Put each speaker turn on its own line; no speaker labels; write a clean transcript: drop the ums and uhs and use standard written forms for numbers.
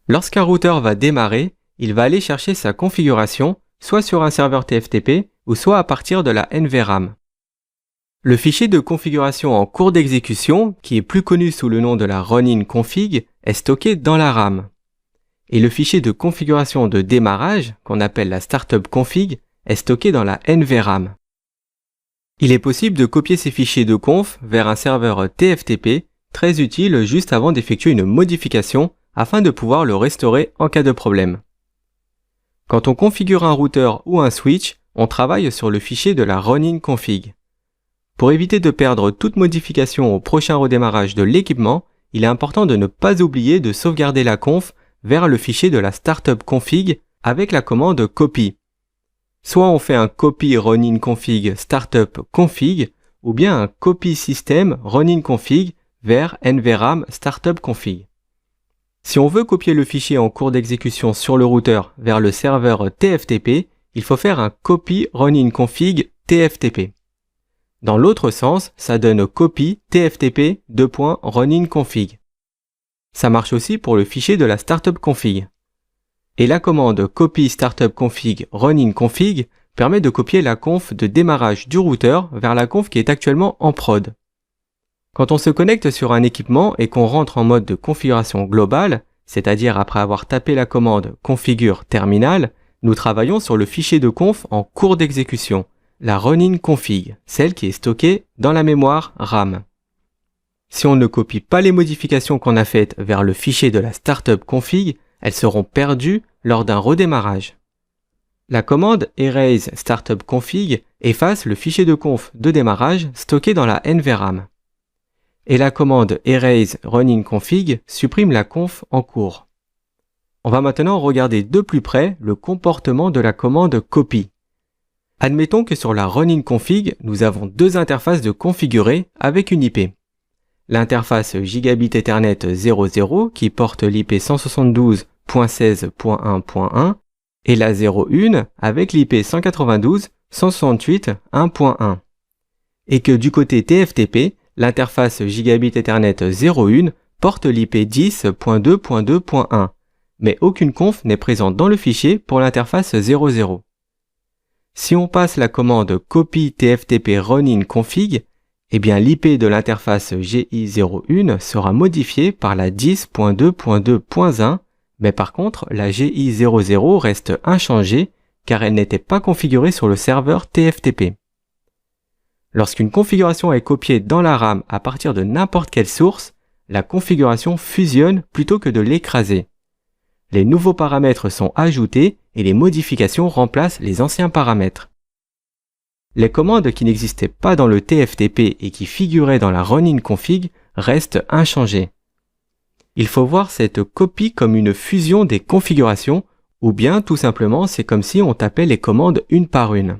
Lorsqu'un routeur va démarrer, il va aller chercher sa configuration, soit sur un serveur TFTP ou soit à partir de la NVRAM. Le fichier de configuration en cours d'exécution, qui est plus connu sous le nom de la run-in config, est stocké dans la RAM. Et le fichier de configuration de démarrage, qu'on appelle la startup config, est stocké dans la NVRAM. Il est possible de copier ces fichiers de conf vers un serveur TFTP, très utile juste avant d'effectuer une modification afin de pouvoir le restaurer en cas de problème. Quand on configure un routeur ou un switch, on travaille sur le fichier de la run-in config. Pour éviter de perdre toute modification au prochain redémarrage de l'équipement, il est important de ne pas oublier de sauvegarder la conf vers le fichier de la startup config avec la commande copy. Soit on fait un copy run-in config startup config ou bien un copy system run-in config vers nvram startup config. Si on veut copier le fichier en cours d'exécution sur le routeur vers le serveur TFTP, il faut faire un copy run-in config TFTP. Dans l'autre sens, ça donne copy tftp run-in config. Ça marche aussi pour le fichier de la startup config. Et la commande copy startup config run-in config permet de copier la conf de démarrage du routeur vers la conf qui est actuellement en prod. Quand on se connecte sur un équipement et qu'on rentre en mode de configuration globale, c'est-à-dire après avoir tapé la commande configure terminal, nous travaillons sur le fichier de conf en cours d'exécution, la run-in config, celle qui est stockée dans la mémoire RAM. Si on ne copie pas les modifications qu'on a faites vers le fichier de la startup config, elles seront perdues lors d'un redémarrage. La commande erase startup config efface le fichier de conf de démarrage stocké dans la NVRAM. Et la commande erase run-in config supprime la conf en cours. On va maintenant regarder de plus près le comportement de la commande copy. Admettons que sur la run-in config, nous avons deux interfaces de configurer avec une IP. L'interface Gigabit Ethernet 00 qui porte l'IP 172.16.1.1 et la 01 avec l'IP 192.168.1.1. Et que du côté TFTP, l'interface Gigabit Ethernet 01 porte l'IP 10.2.2.1, mais aucune conf n'est présente dans le fichier pour l'interface 00. Si on passe la commande copy tftp run-in config, eh bien l'IP de l'interface GI01 sera modifiée par la 10.2.2.1, mais par contre la GI00 reste inchangée car elle n'était pas configurée sur le serveur TFTP. Lorsqu'une configuration est copiée dans la RAM à partir de n'importe quelle source, la configuration fusionne plutôt que de l'écraser. Les nouveaux paramètres sont ajoutés et les modifications remplacent les anciens paramètres. Les commandes qui n'existaient pas dans le TFTP et qui figuraient dans la run-in config restent inchangées. Il faut voir cette copie comme une fusion des configurations ou bien tout simplement c'est comme si on tapait les commandes une par une.